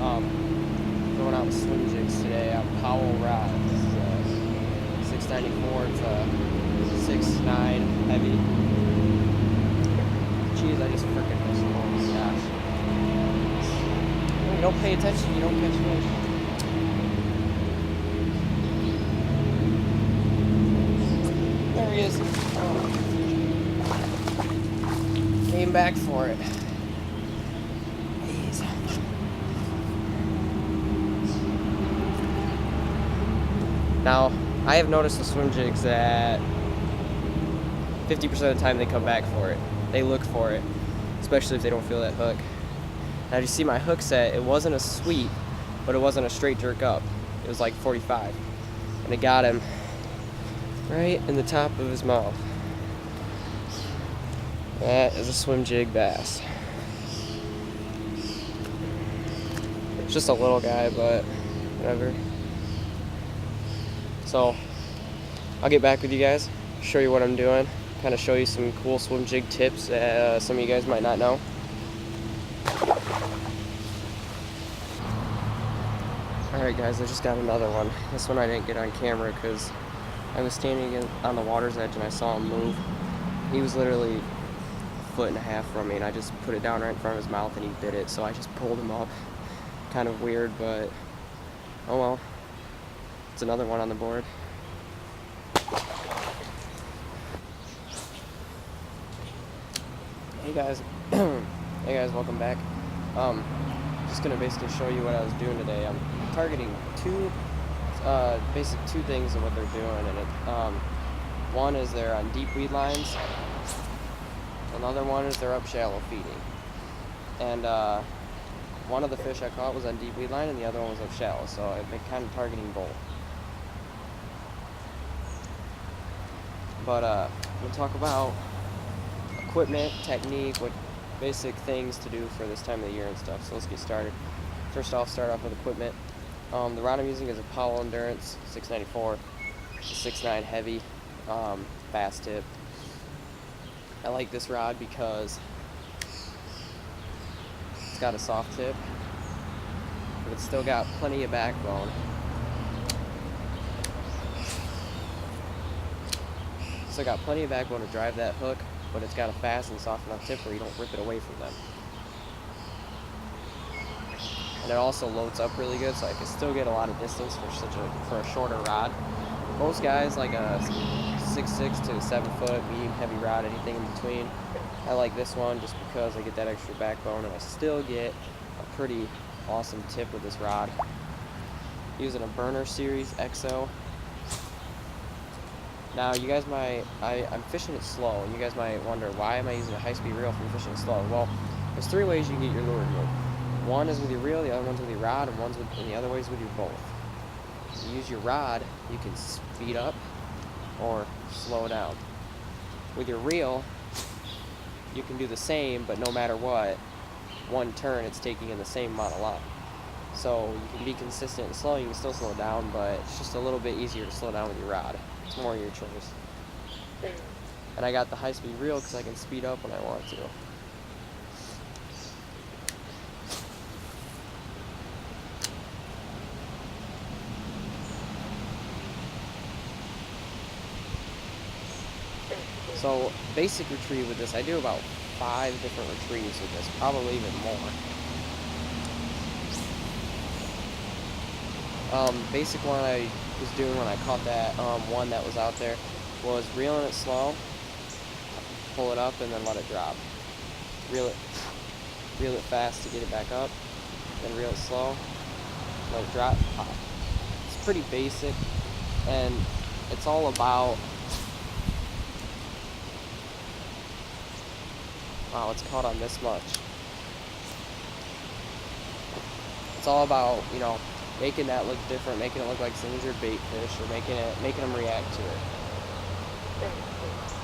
Going out with swim jigs today on Powell rods. This is a 694. It's a 6'9" heavy. Jeez, I just freaking missed it. Oh my gosh. When you don't pay attention, you don't catch fish. There he is. Oh. Came back for it. Jeez. Now, I have noticed with swim jigs that 50% of the time they come back for it. They look for it, especially if they don't feel that hook. Now, you see my hook set, it wasn't a sweep, but it wasn't a straight jerk up. It was like 45. And it got him right in the top of his mouth. That is a swim jig bass. It's just a little guy, but whatever. So, I'll get back with you guys, show you what I'm doing, kind of show you some cool swim jig tips that some of you guys might not know. Alright guys, I just got another one. This one I didn't get on camera because I was standing on the water's edge and I saw him move. He was literally a foot and a half from me, and I just put it down right in front of his mouth and he bit it, so I just pulled him up. Kind of weird, but oh well. It's another one on the board. Hey guys, hey guys, welcome back. Just gonna basically show you what I was doing today. I'm targeting two things of what they're doing, and one is they're on deep weed lines. Another one is they're up shallow feeding. And one of the fish I caught was on deep weed line, and the other one was up shallow. So I've been kind of targeting both. But we'll talk about equipment, technique, what basic things to do for this time of the year and stuff. So let's get started. First off, start off with equipment. The rod I'm using is a Powell Endurance 694. It's a 6'9" heavy bass tip. I like this rod because it's got a soft tip, but it's still got plenty of backbone. Still got plenty of backbone to drive that hook, but it's got a fast and soft enough tip where you don't rip it away from them. And it also loads up really good, so I can still get a lot of distance for a shorter rod. Most guys like a 6'6" to 7 foot medium heavy rod, anything in between. I like this one just because I get that extra backbone and I still get a pretty awesome tip with this rod. Using a Burner Series XO. Now you guys might, I'm fishing it slow, and you guys might wonder, why am I using a high-speed reel if I'm fishing it slow? Well, there's three ways you can get your lure removed. One is with your reel, the other one's with your rod, and the other way is with your both. If you use your rod, you can speed up or slow down. With your reel, you can do the same, but no matter what, one turn it's taking in the same amount of line. So you can be consistent and slow, you can still slow down, but it's just a little bit easier to slow down with your rod. It's more your choice. And I got the high-speed reel because I can speed up when I want to. So, basic retrieve with this, I do about 5 different retrieves with this, probably even more. Basic one I was doing when I caught that one that was out there was reeling it slow, pull it up, and then let it drop. Reel it fast to get it back up, then reel it slow, let it drop, pop. It's pretty basic, and it's all about, wow, it's caught on this much. It's all about, you know, making that look different, making it look like it's an injured bait fish, or making them react to it.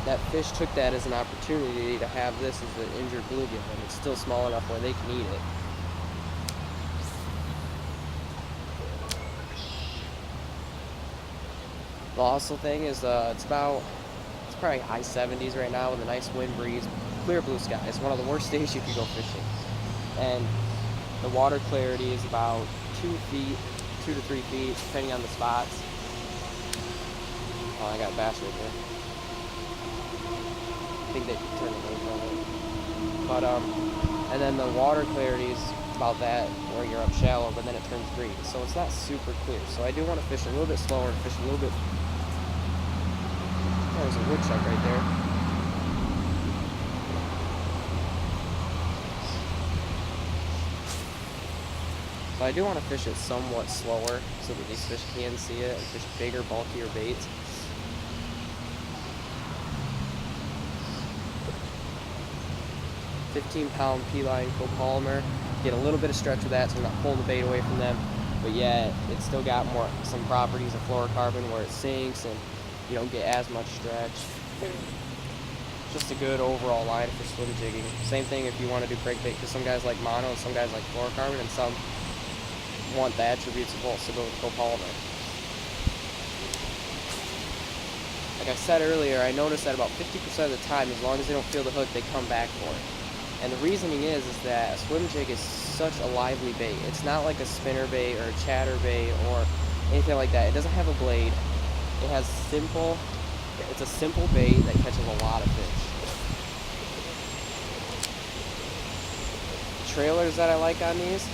That fish took that as an opportunity to have this as an injured bluegill, and it's still small enough where they can eat it. The also thing is, it's probably high 70s right now with a nice wind breeze, clear blue skies. One of the worst days you could go fishing. And The water clarity is about 2 feet, 2 to 3 feet, depending on the spots. Oh, I got a bass right there. I think they turned away from it. But, and then the water clarity is about that where you're up shallow, but then it turns green. So it's not super clear. So I do want to fish a little bit slower and fish a little bit. There's a woodchuck right there. So I do want to fish it somewhat slower so that these fish can see it and fish bigger, bulkier baits. £15 P-line copolymer. Get a little bit of stretch with that so we're not pulling the bait away from them, but yet it's still got some properties of fluorocarbon where it sinks and you don't get as much stretch. Just a good overall line for swim jigging. Same thing if you want to do crankbait, because some guys like mono and some guys like fluorocarbon, and some want the attributes of both, so go with copolymer. Like I said earlier, I noticed that about 50% of the time, as long as they don't feel the hook, they come back for it. And the reasoning is that a swim jig is such a lively bait. It's not like a spinner bait or a chatter bait or anything like that. It doesn't have a blade. It has it's a simple bait that catches a lot of fish. Trailers that I like on these,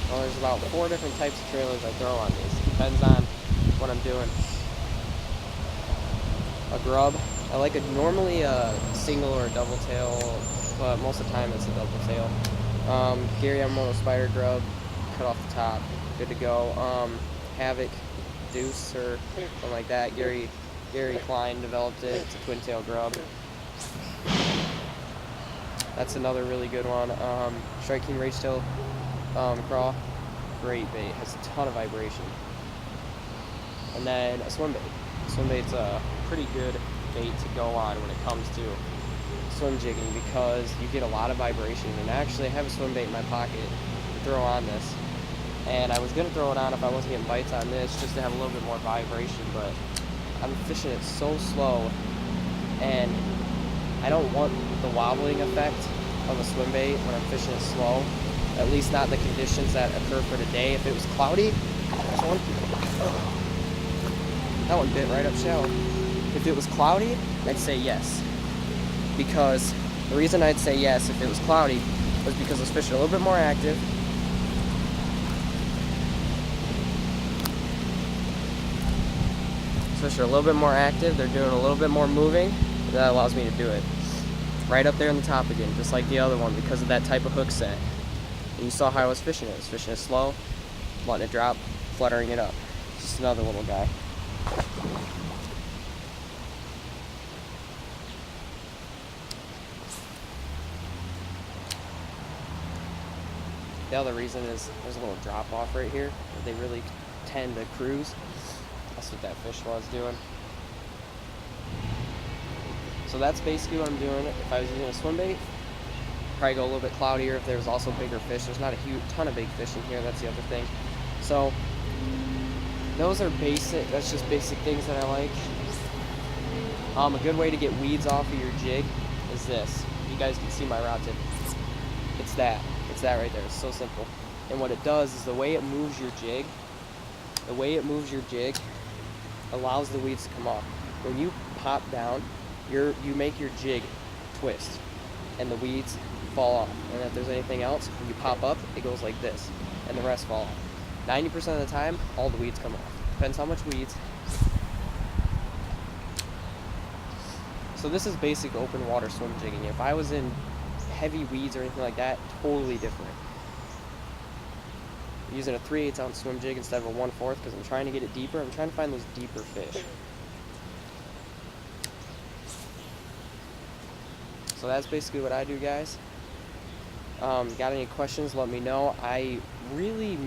well, there's about 4 different types of trailers I throw on these. Depends on what I'm doing. A grub. I like normally a single or a double tail, but most of the time it's a double tail. Gary Yamamoto spider grub, cut off the top, good to go. Havoc deuce or something like that. Gary Klein developed it. It's a twin tail grub. That's another really good one. Strike King Rage Tail craw, great bait, has a ton of vibration. And then a swim bait. Swim bait's a pretty good bait to go on when it comes to swim jigging because you get a lot of vibration. And actually I have a swim bait in my pocket to throw on this. And I was going to throw it on if I wasn't getting bites on this just to have a little bit more vibration, but I'm fishing it so slow and I don't want the wobbling effect of a swim bait when I'm fishing it slow, at least not in the conditions that occur for today. If it was cloudy, that one bit right up shallow. If it was cloudy, I'd say yes. Because the reason I'd say yes if it was cloudy was because those fish are a little bit more active. Those fish are a little bit more active, they're doing a little bit more moving, and that allows me to do it. Right up there on the top again, just like the other one, because of that type of hook set. And you saw how I was fishing it. I was fishing it slow, letting it drop, fluttering it up. Just another little guy. The other reason is there's a little drop off right here. They really tend to cruise. That's what that fish was doing. So that's basically what I'm doing. If I was using a swim bait, probably go a little bit cloudier if there was also bigger fish. There's not a huge ton of big fish in here, that's the other thing. So those are basic, that's just basic things that I like. A good way to get weeds off of your jig is this. You guys can see my rod tip. It's that right there. It's so simple. And what it does is the way it moves your jig allows the weeds to come off. When you pop down, you make your jig twist and the weeds fall off. And if there's anything else, when you pop up, it goes like this and the rest fall off. 90% of the time, all the weeds come off. Depends how much weeds. So this is basic open water swim jigging. If I was in heavy weeds or anything like that, totally different. I'm using a 3/8 ounce swim jig instead of a 1/4 because I'm trying to get it deeper. I'm trying to find those deeper fish. So that's basically what I do, guys. Got any questions, let me know. I really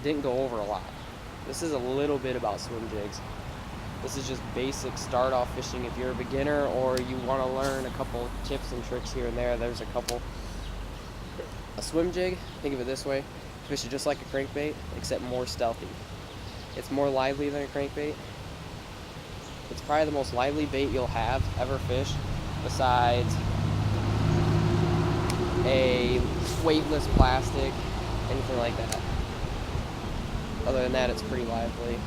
didn't go over a lot. This is a little bit about swim jigs. This is just basic start off fishing. If you're a beginner or you want to learn a couple tips and tricks here and there, there's a couple. A swim jig, think of it this way, fish it just like a crankbait, except more stealthy. It's more lively than a crankbait. It's probably the most lively bait you'll have ever fished, besides a weightless plastic anything like that. Other than that, it's pretty lively.